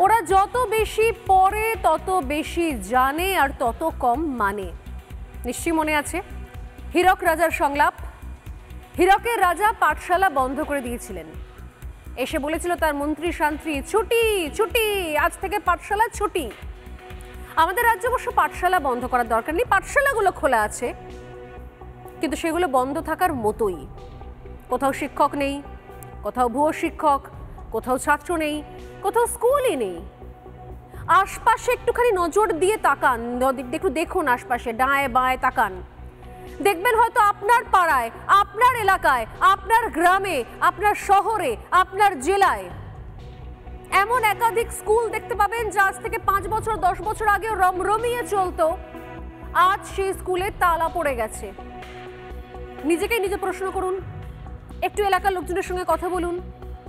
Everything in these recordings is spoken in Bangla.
ওরা যত বেশি পড়ে তত বেশি জানে আর তত কম মানে। নিশ্চয়ই মনে আছে হীরক রাজার সংলাপ। হীরকের রাজা পাঠশালা বন্ধ করে দিয়েছিলেন। এসে বলেছিল তার মন্ত্রী শান্ত্রী, ছুটি ছুটি, আজ থেকে পাঠশালা ছুটি। আমাদের রাজ্যে অবশ্য পাঠশালা বন্ধ করার দরকার নেই, পাঠশালাগুলো খোলা আছে, কিন্তু সেগুলো বন্ধ থাকার মতোই। কোথাও শিক্ষক নেই, কোথাও ভুয়ো শিক্ষক, কোথাও ছাত্র নেই, কোথাও স্কুলই নেই। আশপাশে একটুখানি নজর দিয়ে তাকান, একটু দেখুন আশপাশে, ডায়ে বাঁয়ে তাকান, দেখবেন হয়তো আপনার পাড়ায়, আপনার এলাকায়, আপনার গ্রামে, আপনার শহরে, আপনার জেলায় এমন একাধিক স্কুল দেখতে পাবেন যা আজ থেকে 5 বছর 10 বছর আগে রমরমিয়ে চলতো। আজ সেই স্কুলে তালা পড়ে গেছে। নিজেকেই নিজে প্রশ্ন করুন, একটু এলাকার লোকজনের সঙ্গে কথা বলুন,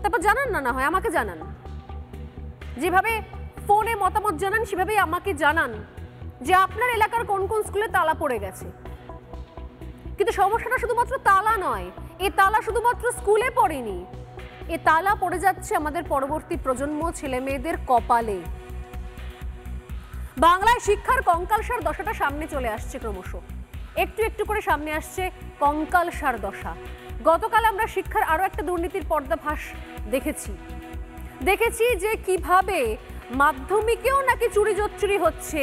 তারপর জানান না হয় আমাকে জানান। যেভাবে ফোনে মতামত জানান সেভাবেই আমাকে জানান যে আপনার এলাকার কোন কোন স্কুলে তালা পড়ে গেছে। কিন্তু সমস্যাটা শুধুমাত্র তালা নয়, এ তালা শুধুমাত্র স্কুলে পড়েনি, এ তালা পড়ে যাচ্ছে আমাদের পরবর্তী প্রজন্ম ছেলে মেয়েদের কপালে। বাংলায় শিক্ষার কঙ্কালসার দশাটা সামনে চলে আসছে ক্রমশ, একটু একটু করে সামনে আসছে কঙ্কালসার দশা। গতকাল আমরা শিক্ষার আরো একটা দুর্নীতির পর্দাফাঁস দেখেছি যে কিভাবে মাধ্যমিকেও নাকি চুরি জচ্চুরি হচ্ছে।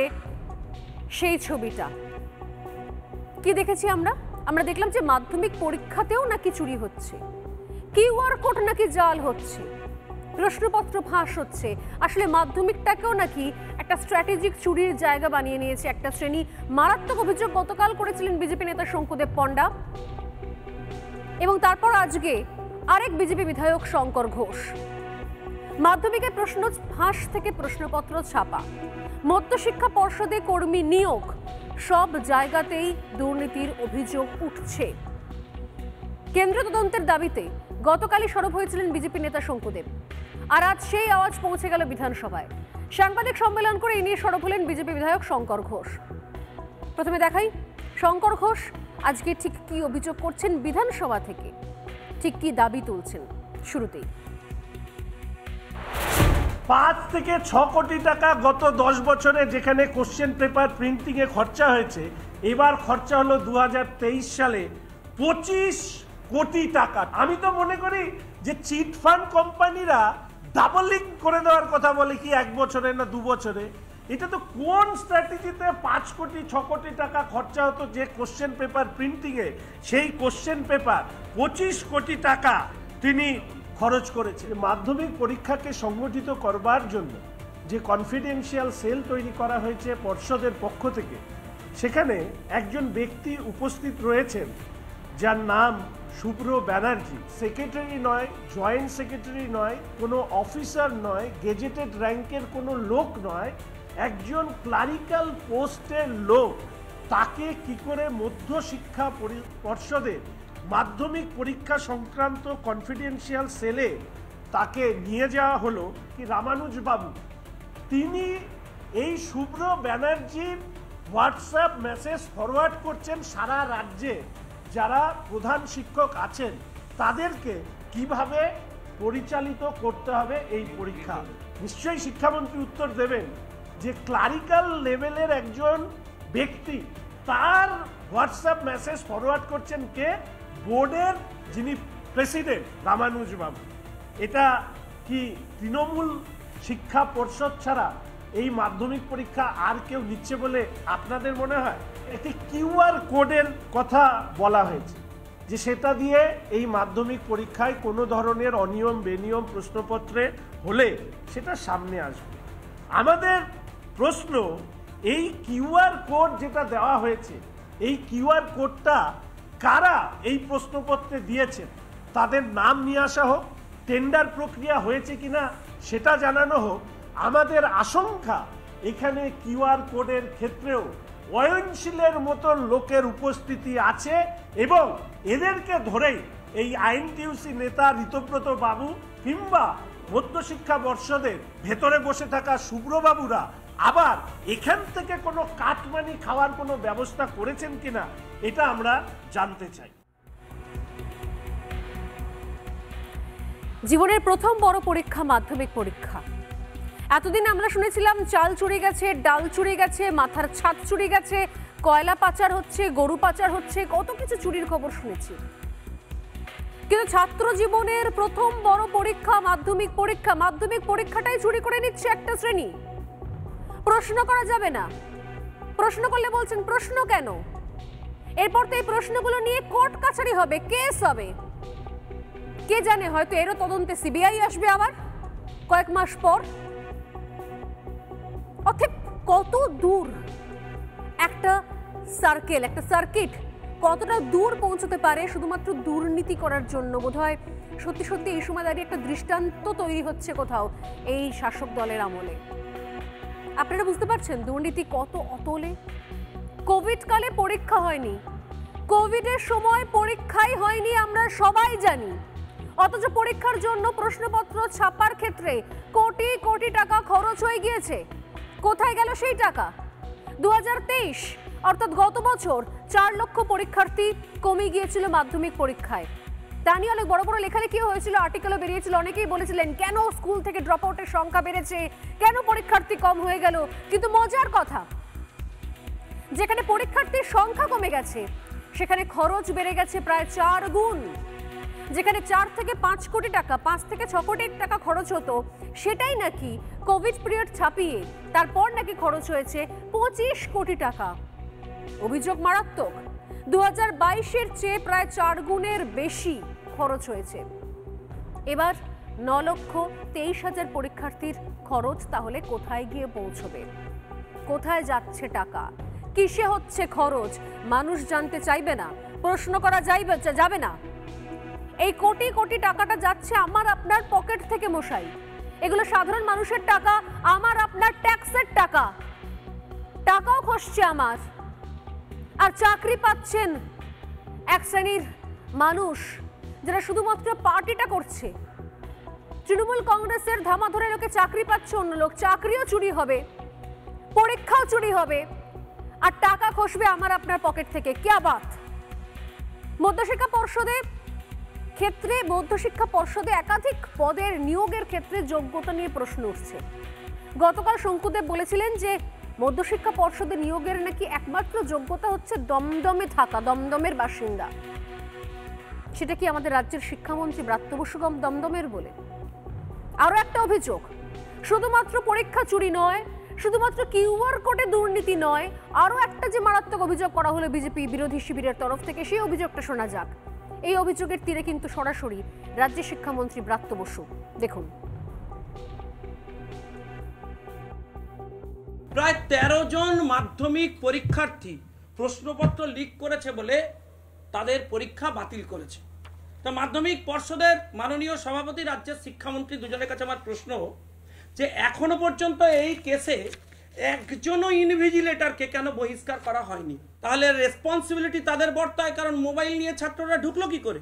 সেই ছবিটা কি দেখেছি আমরা দেখলাম যে মাধ্যমিক পরীক্ষাতেও নাকি চুরি হচ্ছে, কিউআর কোড নাকি জাল হচ্ছে, প্রশ্নপত্র ফাঁস হচ্ছে। আসলে মাধ্যমিকটাকেও নাকি একটা স্ট্র্যাটেজিক চুরির জায়গা বানিয়ে নিয়েছে একটা শ্রেণী। মারাত্মক অভিযোগ গতকাল করেছিলেন বিজেপি নেতা শঙ্কুদেব পণ্ডা, এবং তারপর আজকে আরেক বিজেপি বিধায়ক শঙ্কর ঘোষ। মাধ্যমিকের প্রশ্ন ফাঁস থেকে প্রশ্নপত্র ছাপা, মধ্যশিক্ষা পর্ষদে কর্মী নিয়োগ, সব জায়গাতেই দুর্নীতির অভিযোগ উঠছে। কেন্দ্রীয় তদন্তের দাবিতে গতকালই সরব হয়েছিলেন বিজেপি নেতা শঙ্কুদেব, আর আজ সেই আওয়াজ পৌঁছে গেল বিধানসভায়। সাংবাদিক সম্মেলন করে এই নিয়ে সরব হলেন বিজেপি বিধায়ক শঙ্কর ঘোষ। প্রথমে দেখাই শঙ্কর ঘোষ আজকে ঠিক কি অভিযোগ করছেন বিধানসভা থেকে, ঠিক কি দাবি তুলছেন। শুরুতেই 5 থেকে 6 কোটি টাকা গত 10 বছরে যেখানে কোশ্চেন পেপার প্রিন্টিং এ খরচা হয়েছে, এবার খরচা হলো 2023 সালে 25 কোটি টাকা। আমি তো মনে করি যে চিট ফান্ড কোম্পানিরা ডাবলিং করে দেওয়ার কথা বলে কি 1 বছরে না 2 বছরে। এটা তো কোন স্ট্র্যাটেজিতে 5 কোটি 6 কোটি টাকা খরচা হতো যে কোশ্চেন পেপার প্রিন্টিং এ, সেই কোশ্চেন পেপার 25 কোটি টাকা তিনি খরচ করেছে। মাধ্যমিক পরীক্ষাকে সংগঠিত করবার জন্য যে কনফিডেন্সিয়াল সেল তৈরি করা হয়েছে পর্ষদের পক্ষ থেকে, সেখানে একজন ব্যক্তি উপস্থিত রয়েছেন যার নাম শুভ্র ব্যানার্জি। সেক্রেটারি নয়, জয়েন্ট সেক্রেটারি নয়, কোনো অফিসার নয়, গেজেটেড র্যাঙ্কের কোনো লোক নয়, একজন ক্লারিক্যাল পোস্টের লোক। তাকে কি করে মধ্যশিক্ষা পর্ষদের মাধ্যমিক পরীক্ষা সংক্রান্ত কনফিডেন্সিয়াল সেলে তাকে নিয়ে যাওয়া হলো কি রামানুজ বাবু। তিনি এই শুভ্র ব্যানার্জির হোয়াটসঅ্যাপ মেসেজ ফরওয়ার্ড করছেন সারা রাজ্যে যারা প্রধান শিক্ষক আছেন তাদেরকে কিভাবে পরিচালিত করতে হবে এই পরীক্ষা। নিশ্চয়ই শিক্ষামন্ত্রী উত্তর দেবেন যে ক্লারিক্যাল লেভেলের একজন ব্যক্তি তার হোয়াটসঅ্যাপ মেসেজ ফরওয়ার্ড করছেন কে? বোর্ডের যিনি প্রেসিডেন্ট রামানুজ বাবু। এটা কি তৃণমূল শিক্ষা পর্ষদ ছাড়া এই মাধ্যমিক পরীক্ষা আর কেউ নিচ্ছে বলে আপনাদের মনে হয়? একটি কিউআর কোডের কথা বলা হয়েছে যে সেটা দিয়ে এই মাধ্যমিক পরীক্ষায় কোনো ধরনের অনিয়ম বেনিয়ম প্রশ্নপত্রে হলে সেটা সামনে আসবে। আমাদের প্রশ্ন, এই কিউআর কোড যেটা দেওয়া হয়েছে, এই কিউআর কোডটা কারা এই প্রশ্নপত্রে দিয়েছেন তাদের নাম নিয়ে আসা হোক, টেন্ডার প্রক্রিয়া হয়েছে কিনা সেটা জানানো হোক। আমাদের আশঙ্কা এখানে কিউআর কোডের ক্ষেত্রেও অয়নশীলের মতন লোকের উপস্থিতি আছে এবং এদেরকে ধরেই এই আইএনটিইউসি নেতা ঋতব্রত বাবু কিংবা মধ্যশিক্ষা পর্ষদের ভেতরে বসে থাকা শুভ্রবাবুরা আবার এখান থেকে কোনো কাটমানি খাওয়ার কোনো ব্যবস্থা করেছেন কিনা এটা আমরা জানতে চাই। জীবনের প্রথম বড় পরীক্ষা মাধ্যমিক পরীক্ষা। এতদিন আমরা শুনেছিলাম চাল চুরি গেছে, ডাল চুরি গেছে, মাথার ছাদ চুরি গেছে, কয়লা পাচার হচ্ছে, গরু পাচার হচ্ছে, কত কিছু চুরির খবর শুনেছি। কিন্তু ছাত্র জীবনের প্রথম বড় পরীক্ষা মাধ্যমিক পরীক্ষাটাই চুরি করে নিচ্ছে একটা শ্রেণী। প্রশ্ন করা যাবে না, প্রশ্ন করলে বলছেন প্রশ্ন কেন? এরপর তো এই প্রশ্নগুলো নিয়ে কোর্ট কাছারি হবে, কেস হবে। কে জানে, হয়তো এরও তদন্তে সিবিআই আসবে আবার কয়েক মাস পর। অর্থাৎ কত দূর একটা সার্কিট কতটা দূর পৌঁছতে পারে শুধুমাত্র দুর্নীতি করার জন্য। বোধহয় সত্যি সত্যি এই সময় দাঁড়িয়ে একটা দৃষ্টান্ত তৈরি হচ্ছে কোথাও এই শাসক দলের আমলে। আপনারা বুঝতে পারছেন দুর্নীতি কত অতলে। কোভিড কালে পরীক্ষা হয়নি, কোভিডের সময় পরীক্ষাই হয়নি, আমরা সবাই জানি। অথচ পরীক্ষার জন্য প্রশ্নপত্র ছাপার ক্ষেত্রে কোটি কোটি টাকা খরচ হয়ে গিয়েছে। কোথায় গেল সেই টাকা? 2023 অর্থাৎ গত বছর 4 লক্ষ পরীক্ষার্থী কমে গিয়েছিল মাধ্যমিক পরীক্ষায়। তা নিয়ে অনেক বড় বড় লেখালেখি হয়েছিল, আর্টিকেলও বেরিয়েছিল। অনেকেই বলেছিলেন কেন স্কুল থেকে ড্রপ আউটের সংখ্যা বেড়েছে, কেন পরীক্ষার্থী কম হয়ে গেল। কিন্তু মজার কথা, যেখানে পরীক্ষার্থীর সংখ্যা কমে গেছে সেখানে খরচ বেড়ে গেছে প্রায় 4 গুণ। যেখানে 4 থেকে 5 কোটি টাকা, 5 থেকে 6 কোটি টাকা খরচ হতো, সেটাই নাকি কোভিড পিরিয়ড ছাপিয়ে তারপর নাকি খরচ হয়েছে 25 কোটি টাকা। অভিযোগ মারাত্মক। 2022-এর চেয়ে প্রায় 4 গুণের বেশি খরচ হয়েছে। এবার 9,23,000 পরীক্ষার্থীর খরচ তাহলে কোথায় গিয়ে পৌঁছবে? কোথায় যাচ্ছে টাকা? কিসে হচ্ছে খরচ? মানুষ জানতে চাইবে না, প্রশ্ন করা যাবে না। এই কোটি কোটি টাকাটা যাচ্ছে আমার আপনার পকেট থেকে মশাই। এগুলো সাধারণ মানুষের টাকা, আমার আপনার ট্যাক্সের টাকা। টাকাও খসছে আমার। আর চাকরি পাচ্ছেন এক শ্রেণীর মানুষ যারা শুধুমাত্র পার্টিটা করছে। তৃণমূল কংগ্রেসের ধামা ধরে লোকে চাকরি পাচ্ছে, অন্য লোক চাকরিও চুরি হবে, পরীক্ষাও চুরি হবে, আর টাকা খসবে আমার আপনার পকেট থেকে। ক্যা বাত! মধ্যশিক্ষা পর্ষদে একাধিক পদের নিয়োগের ক্ষেত্রে যোগ্যতা নিয়ে প্রশ্ন উঠছে। গতকাল শঙ্কুদেব বলেছিলেন যে মধ্যশিক্ষা পর্ষদে নিয়োগের নাকি একমাত্র যোগ্যতা হচ্ছে দমদমে থাকা, দমদমের বাসিন্দা। সেটা কি আমাদের রাজ্যের শিক্ষামন্ত্রী ব্রাত্য বসু দমদমের বলে? আরো একটা অভিযোগ, শুধুমাত্র পরীক্ষা চুরি নয়, শুধুমাত্র কিউআর কোডে দুর্নীতি নয়, আরো একটা যে মারাত্মক অভিযোগ করা হলো বিজেপি বিরোধী শিবিরের তরফ থেকে, সেই অভিযোগটা শোনা যাক। এই অভিযোগের তীরে কিন্তু সরাসরি রাজ্যের শিক্ষামন্ত্রী ব্রাত্য বসু। দেখুন। প্রায় 13 জন মাধ্যমিক পরীক্ষার্থী প্রশ্নপত্র লিক করেছে বলে তাদের পরীক্ষা বাতিল করেছে। তা মাধ্যমিক পর্ষদের মাননীয় সভাপতি, রাজ্যের শিক্ষামন্ত্রী, দুজনের কাছে আমার প্রশ্ন যে এখনো পর্যন্ত এই কেসে একজনও ইনভিজিলেটরকে কেন বহিষ্কার করা হয়নি? তাহলে রেসপন্সিবিলিটি তাদের বর্তায়, কারণ মোবাইল নিয়ে ছাত্ররা ঢুকলো কি করে,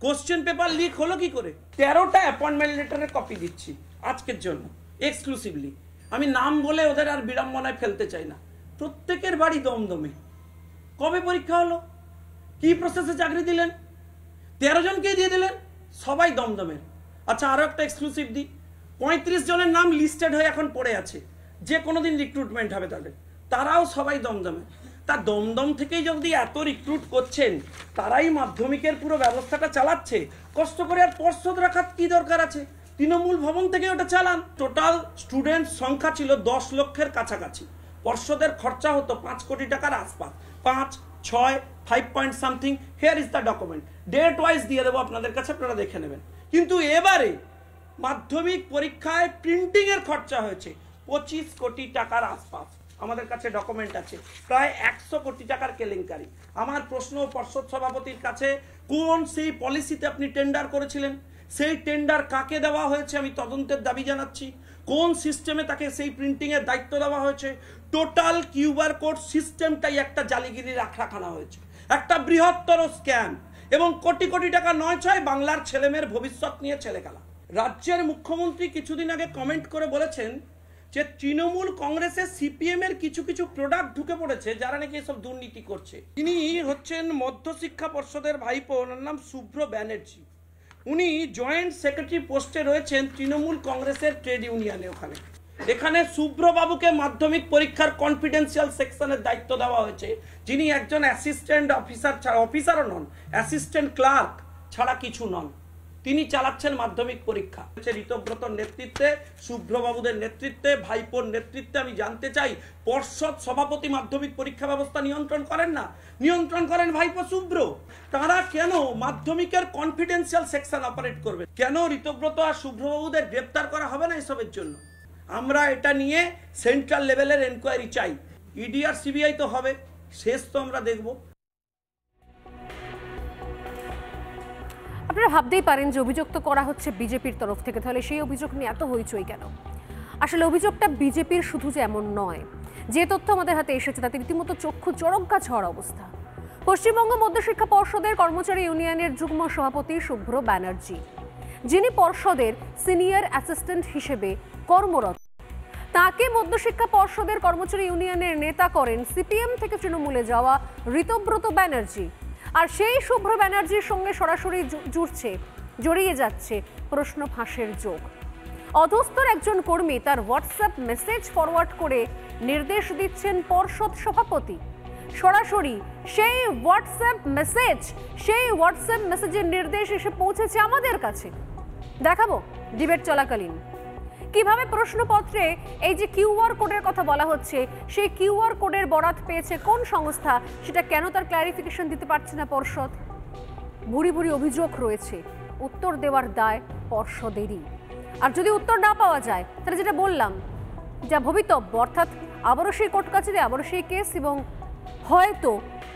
কোশ্চেন পেপার লিক হলো কি করে। 13টা অ্যাপয়েন্টমেন্ট লেটারের কপি দিচ্ছি আজকের জন্য এক্সক্লুসিভলি। আমি নাম বলে ওদের আর বিড়ম্বনায় ফেলতে চাই না। প্রত্যেকের বাড়ি দমদমে। কবে পরীক্ষা হলো, কি প্রসেসে চাকরি দিলেন, 13 জনকেই দিয়ে দিলেন, সবাই দমদমের। আচ্ছা, আরো একটা এক্সক্লুসিভ দিই, 35 জনের নাম লিস্টেড হয়ে এখন পড়ে আছে, যে কোনোদিন রিক্রুটমেন্ট হবে তাদের, তারাও সবাই দমদমে। তা দমদম থেকেই যদি এত রিক্রুট করছেন, তারাই মাধ্যমিকের পুরো ব্যবস্থাটা চালাচ্ছে, কষ্ট করে আর পর্ষদ রাখার কি দরকার আছে? তৃণমূল ভবন থেকে ওটা চালান। টোটাল স্টুডেন্ট সংখ্যা ছিল 10 লক্ষের কাছাকাছি। পর্ষদের খরচা হতো 5 কোটি টাকার আশপাশ, 5, 6, 5 point something. Here is the document, date wise দিয়ে দেবো আপনাদের কাছে, আপনারা দেখে নেবেন। কিন্তু এবারে মাধ্যমিক পরীক্ষায় প্রিন্টিং এর খরচা হয়েছে 25 কোটি টাকার আশপাশ। আমাদের কাছে ডকুমেন্ট আছে, প্রায় 100 কোটি টাকার কেলেঙ্কারি। আমার প্রশ্ন পর্ষদ সভাপতির কাছে, কোন সেই পলিসিতে আপনি টেন্ডার করেছিলেন? সেই টেন্ডার কাকে দেওয়া হয়েছে? আমি তদন্তের দাবি জানাচ্ছি। কোন সিস্টেমে তাকে সেই প্রিন্টিং এর দায়িত্ব দেওয়া হয়েছে? টোটাল কিউআর কোড সিস্টেমটাই একটা জালিগিরির আখড়াখানা হয়েছে, একটা বৃহত্তর স্ক্যাম, এবং কোটি কোটি টাকা নয় ছয় বাংলার ছেলেমেয়ের ভবিষ্যৎ নিয়ে ছেলেখেলা। রাজ্যের মুখ্যমন্ত্রী কিছুদিন আগে কমেন্ট করে বলেছেন যে তৃণমূল কংগ্রেসের সিপিএম এর কিছু কিছু প্রোডাক্ট ঢুকে পড়েছে যারা নাকি এসব দুর্নীতি করছে। তিনি হচ্ছেন মধ্যশিক্ষা পর্ষদের ভাইপো, ওনার নাম শুভ্র ব্যানার্জি। উনি জয়েন্ট সেক্রেটারি পোস্টে রয়েছেন তৃণমূল কংগ্রেসের ট্রেড ইউনিয়নে। ওখানে এখানে শুভ্রবাবুকে মাধ্যমিক পরীক্ষার কনফিডেন্সিয়াল সেকশনের দায়িত্ব দেওয়া হয়েছে, যিনি একজন অ্যাসিস্ট্যান্ট অফিসার ছাড়া, অফিসারও নন, অ্যাসিস্ট্যান্ট ক্লার্ক ছাড়া কিছু নন, তিনি চালাচ্ছেন মাধ্যমিক পরীক্ষা। ঋতব্রতর নেতৃত্বে, শুভ্রবাবুদের নেতৃত্বে, ভাইপোর নেতৃত্বে। আমি জানতে চাই, পর্ষদ সভাপতি মাধ্যমিক পরীক্ষা ব্যবস্থা নিয়ন্ত্রণ করেন না, নিয়ন্ত্রণ করেন ভাইপো শুভ্র। তারা কেন মাধ্যমিকের কনফিডেন্সিয়াল সেকশন অপারেট করবে? কেন ঋতব্রত আর শুভ্রবাবুদের গ্রেপ্তার করা হবে না এসবের জন্য? আমরা এটা নিয়ে সেন্ট্রাল লেভেলের এনকোয়ারি চাই। ইডি আর সিবিআই তো হবে, শেষ তো আমরা দেখব। আপনারা ভাবতেই পারেন যে অভিযোগ তো করা হচ্ছে বিজেপির তরফ থেকে, তাহলে সেই অভিযোগ নিয়ে এত হইচই কেন? আসলে অভিযোগটা বিজেপির শুধু যে এমন নয়। যে তথ্য আমাদের হাতে এসেছে তাতে রীতিমতো চক্ষু চরকা ঝড় অবস্থা। পশ্চিমবঙ্গ মধ্যশিক্ষা পর্ষদের কর্মচারী ইউনিয়নের যুগ্ম সভাপতি শুভ্র ব্যানার্জি, যিনি পর্ষদের সিনিয়র অ্যাসিস্ট্যান্ট হিসেবে কর্মরত, তাকে মধ্যশিক্ষা পর্ষদের কর্মচারী ইউনিয়নের নেতা করেন সিপিএম থেকে তৃণমূলে যাওয়া ঋতব্রত ব্যানার্জি। আর সেই শুভ্র ব্যানার্জির সঙ্গে সরাসরি জড়িয়ে যাচ্ছে প্রশ্ন ফাঁসের যোগ। অধস্তর একজন কর্মী তার হোয়াটসঅ্যাপ মেসেজ ফরওয়ার্ড করে নির্দেশ দিচ্ছেন পর্ষদ সভাপতি। সরাসরি সেই হোয়াটসঅ্যাপ মেসেজের নির্দেশ এসে পৌঁছেছে আমাদের কাছে। দেখাবো ডিবেট চলাকালীন কিভাবে প্রশ্নপত্রে এই যে কিউআর কোডের কথা বলা হচ্ছে, সেই কিউআর কোডের বরাত পেয়েছে কোন সংস্থা, সেটা কেন তার ক্ল্যারিফিকেশন দিতে পারছে না পর্ষদ। ভুরি ভুরি অভিযোগ রয়েছে, উত্তর দেওয়ার দায় পর্ষদেরই। আর যদি উত্তর না পাওয়া যায় তাহলে যেটা বললাম, যা ভবিতব্য, অর্থাৎ আবারও সেই কোর্ট কাছারি, আবারও সেই কেস, এবং হয়তো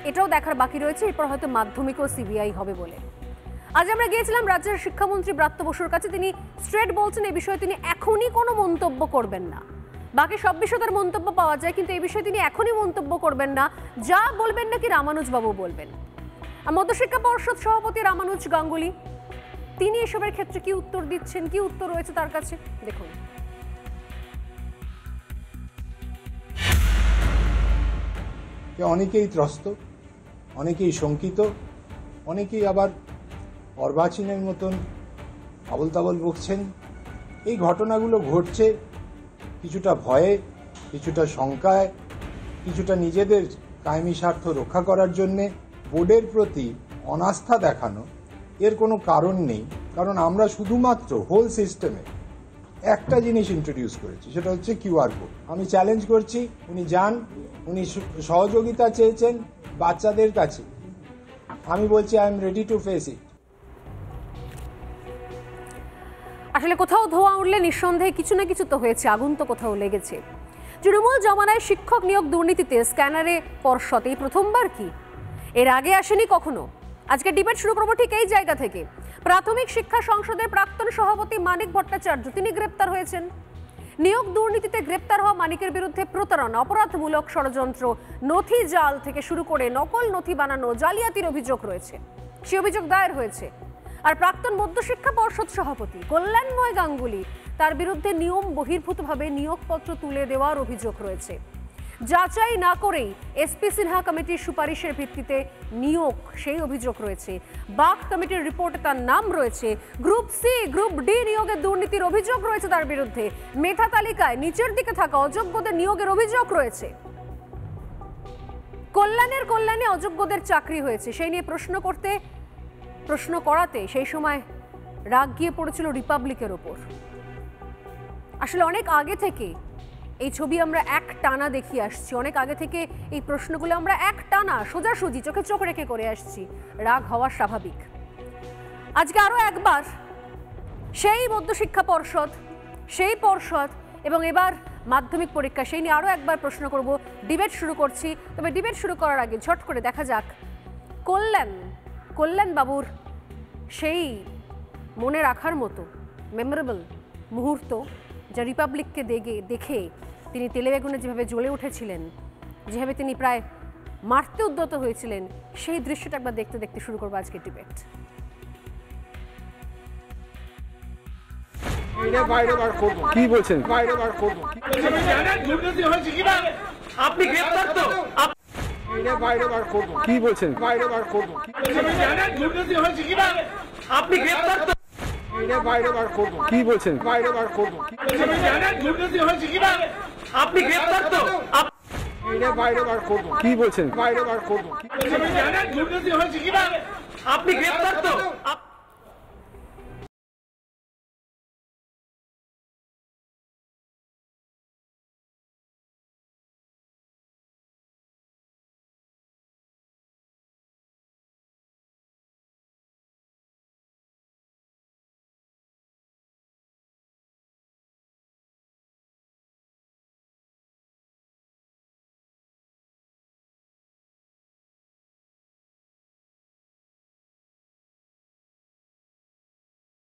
এটাও দেখার বাকি রয়েছে এরপর হয়তো মাধ্যমিক ও সিবিআই হবে বলে। আজ আমরা গিয়েছিলাম রাজ্যের শিক্ষামন্ত্রী ব্রাত্য বসুর কাছে। তিনি স্ট্রেট বলছেন এই বিষয়ে তিনি এখনই কোনো মন্তব্য করবেন না। বাকি সব বিষয়ে তার মন্তব্য পাওয়া যায়, কিন্তু এই বিষয়ে তিনি এখনই মন্তব্য করবেন না। যা বলবেন নাকি রামানুজবাবু বলবেন। আর মধ্যশিক্ষা পর্ষদ সভাপতি রামানুজ গাঙ্গুলি, তিনি এসবের ক্ষেত্রে কি উত্তর দিচ্ছেন, কি উত্তর রয়েছে তার কাছে, দেখুন। অনেকেই ত্রস্ত, অনেকেই শঙ্কিত, অনেকেই আবার অর্বাচীনের মতন আবল তাবল বকছেন। এই ঘটনাগুলো ঘটছে কিছুটা ভয়ে, কিছুটা শঙ্কায়, কিছুটা নিজেদের কায়েমি স্বার্থ রক্ষা করার জন্যে। বোর্ডের প্রতি অনাস্থা দেখানো এর কোনো কারণ নেই, কারণ আমরা শুধুমাত্র হোল সিস্টেমে একটা জিনিস ইন্ট্রোডিউস করেছি, সেটা হচ্ছে কিউআর কোড। আমি চ্যালেঞ্জ করছি, উনি যান, উনি সহযোগিতা চেয়েছেন বাচ্চাদের কাছে, আমি বলছি I am ready to face it. আসলে কোথাও ধোঁয়া উঠলে নিঃসন্দেহে কিছু না কিছু তো হয়েছে, আগুন তো কোথাও লেগেছে। তৃণমূল জমানায় শিক্ষক নিয়োগ দুর্নীতিতে স্ক্যানারে পর্ষদ এই প্রথমবার কি? এর আগে আসেনি কখনো। আজকে ডিবেট শুরু করবো ঠিক এই জায়গা থেকে। প্রাথমিক শিক্ষা সংসদের প্রাক্তন সভাপতি মানিক ভট্টাচার্য, তিনি গ্রেপ্তার হয়েছেন। নিয়োগ দুর্নীতিতে গ্রেপ্তার হওয়া মানিকের বিরুদ্ধে প্রতারণা, অপরাধমূলক ষড়যন্ত্র, নথি জাল থেকে শুরু করে নকল নথি বানানো, জালিয়াতির অভিযোগ রয়েছে। সে অভিযোগ দায়ের হয়েছে। আর প্রাক্তন মধ্যশিক্ষা পর্ষদ সভাপতি কল্যাণময় গাঙ্গুলি, তার বিরুদ্ধে নিয়ম বহির্ভূতভাবে নিয়োগপত্র তুলে দেওয়ার অভিযোগ রয়েছে। যাচাই না করেই এসপি সিনহা কমিটির সুপারিশের ভিত্তিতে নিয়োগ, সেই অভিযোগ রয়েছে। বাক কমিটির রিপোর্টে তার নাম রয়েছে। গ্রুপ সি, গ্রুপ ডি নিয়োগের দুর্নীতির অভিযোগ রয়েছে তার বিরুদ্ধে। মেধা তালিকায় নিচের দিকে থাকা অযোগ্যদের নিয়োগের অভিযোগ রয়েছে। কল্যাণে অযোগ্যদের চাকরি হয়েছে, সেই নিয়ে প্রশ্ন করাতে সেই সময় রাগ গিয়ে পড়েছিল রিপাবলিকের ওপর। আসলে অনেক আগে থেকে এই ছবি আমরা এক টানা দেখিয়ে আসছি, অনেক আগে থেকে এই প্রশ্নগুলো আমরা এক টানা সোজাসুজি চোখে চোখ রেখে করে আসছি। রাগ হওয়া স্বাভাবিক। আজকে আরও একবার সেই মধ্যশিক্ষা পর্ষদ, সেই পর্ষদ এবং এবার মাধ্যমিক পরীক্ষা, সেই নিয়ে আরও একবার প্রশ্ন করব। ডিবেট শুরু করছি, তবে ডিবেট শুরু করার আগে ঝট করে দেখা যাক কল্যাণ বাবুর সেই মনে রাখার মতো মেমোরেবল মুহূর্ত, যা রিপাবলিককে দেখে তিনি তেলে বেগুনে যেভাবে জ্বলে উঠেছিলেন, যেভাবে তিনি প্রায় মারতে উদ্যত হয়েছিলেন, সেই দৃশ্যটা একবার দেখতে দেখতে শুরু করবো আজকের ডিবেট। কি বলছেন? আপনি গ্রেপ্তার তো, কি বলছেন? আপনি গ্রেপ্তার তো, বাইরে বার করবো। কি বলছেন? বাইরে বার করবো। আপনি গ্রেফতার তো বাইরে বার করবো। কি বলছেন? বাইরে বার করবো। আপনি গ্রেফতার তো